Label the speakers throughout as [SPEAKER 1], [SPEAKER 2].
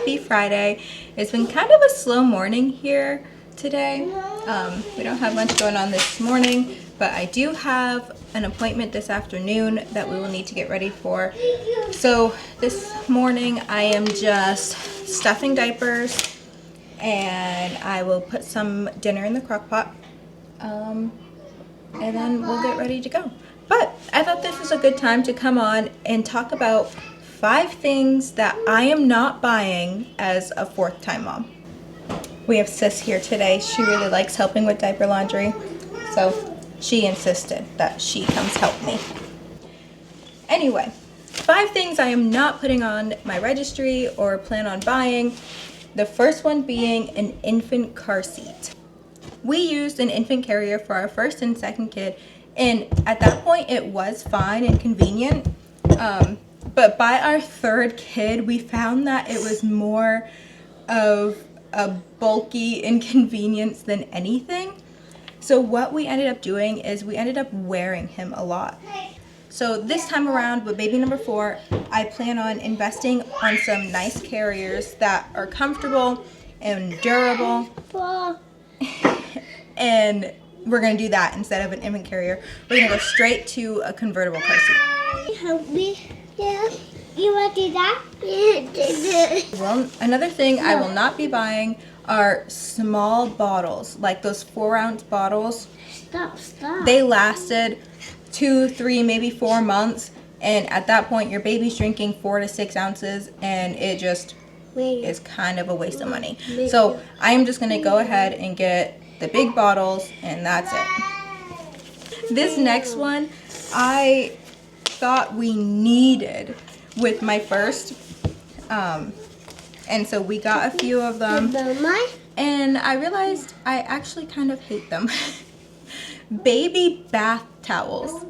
[SPEAKER 1] happy Friday. It's been kind of a slow morning here today. We don't have much going on this morning, but I do have an appointment this afternoon that we will need to get ready for. So this morning I am just stuffing diapers, and I will put some dinner in the crock pot, and then we'll get ready to go. But I thought this was a good time to come on and talk about 5 things that I am not buying as a 4th-time mom. We have Sis here today. She really likes helping with diaper laundry, so she insisted that she comes help me. Anyway, 5 things I am not putting on my registry or plan on buying. The first one being an infant car seat. We used an infant carrier for our first and second kid, and at that point it was fine and convenient. But by our 3rd kid, we found that it was more of a bulky inconvenience than anything. So what we ended up doing is we ended up wearing him a lot. So this time around with baby number 4, I plan on investing on some nice carriers that are comfortable and durable. And we're going to do that instead of an infant carrier. We're going to go straight to a convertible car seat.
[SPEAKER 2] Help me. Yeah. You want to do that?
[SPEAKER 1] Well, another thing I will not be buying are small bottles, like those 4-ounce bottles.
[SPEAKER 2] Stop.
[SPEAKER 1] They lasted 2, 3, maybe 4 months, and at that point your baby's drinking 4 to 6 ounces, and it just is kind of a waste of money. So I am just going to go ahead and get the big bottles, and that's it. This next one I thought we needed with my first, and so we got a few of them, and I realized I actually kind of hate them. Baby bath towels.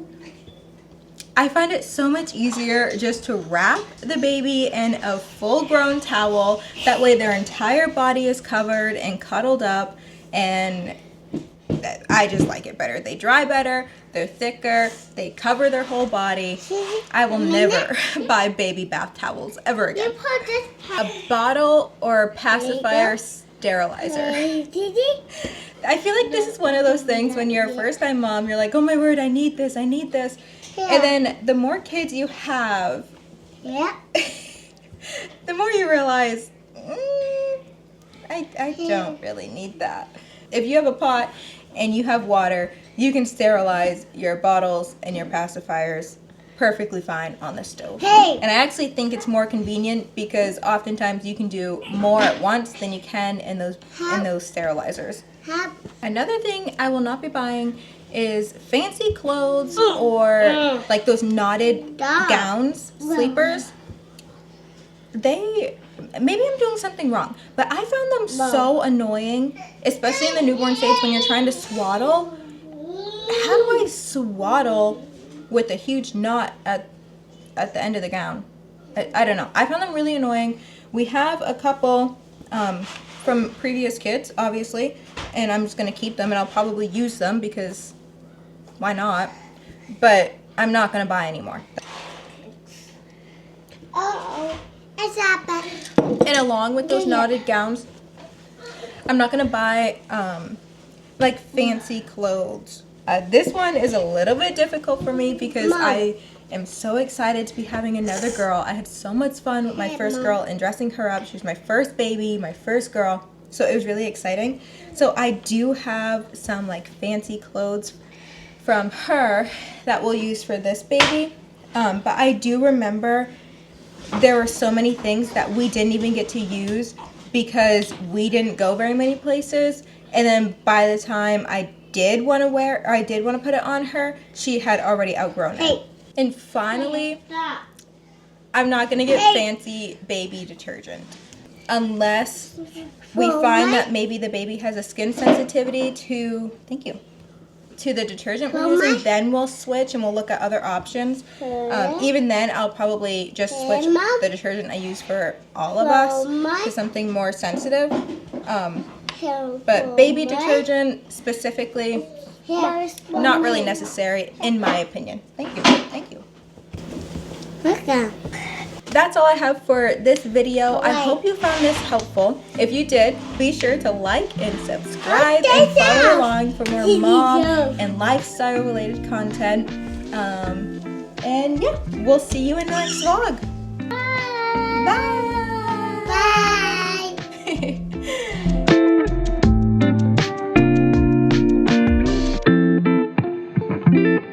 [SPEAKER 1] I find it so much easier just to wrap the baby in a full-grown towel. That way their entire body is covered and cuddled up, and I just like it better. They dry better, they're thicker, they cover their whole body. I will never buy baby bath towels ever again. A bottle or pacifier sterilizer. I feel like this is one of those things when you're a first-time mom, you're like, oh my word, I need this. And then the more kids you have, the more you realize, I don't really need that. If you have a pot and you have water, you can sterilize your bottles and your pacifiers perfectly fine on the stove. And I actually think it's more convenient because oftentimes you can do more at once than you can in those sterilizers. Another thing I will not be buying is fancy clothes or like those knotted gowns, sleepers. Maybe I'm doing something wrong, but I found them so annoying, especially in the newborn stage when you're trying to swaddle. How do I swaddle with a huge knot at the end of the gown? I don't know. I found them really annoying. We have a couple from previous kids, obviously, and I'm just going to keep them, and I'll probably use them because why not? But I'm not going to buy anymore. And along with those knotted gowns, I'm not going to buy like fancy clothes. This one is a little bit difficult for me because I am so excited to be having another girl. I had so much fun with my first girl and dressing her up. She was my first baby, my first girl, so it was really exciting. So I do have some like fancy clothes from her that we'll use for this baby, but I do remember there were so many things that we didn't even get to use because we didn't go very many places, and then by the time I did want to put it on her, she had already outgrown it. And finally, I'm not going to get fancy baby detergent unless we find that maybe the baby has a skin sensitivity to the detergent we're using. Then we'll switch and we'll look at other options. Even then, I'll probably just switch the detergent I use for all of us to something more sensitive. But baby detergent specifically, not really necessary in my opinion. Thank you. that's all I have for this video. I
[SPEAKER 2] Right.
[SPEAKER 1] hope you found this helpful. If you did, be sure to like and subscribe
[SPEAKER 2] Okay,
[SPEAKER 1] and follow
[SPEAKER 2] yeah.
[SPEAKER 1] along for more mom and lifestyle related content. And yeah, we'll see you in the next vlog.
[SPEAKER 2] Bye.
[SPEAKER 1] Bye.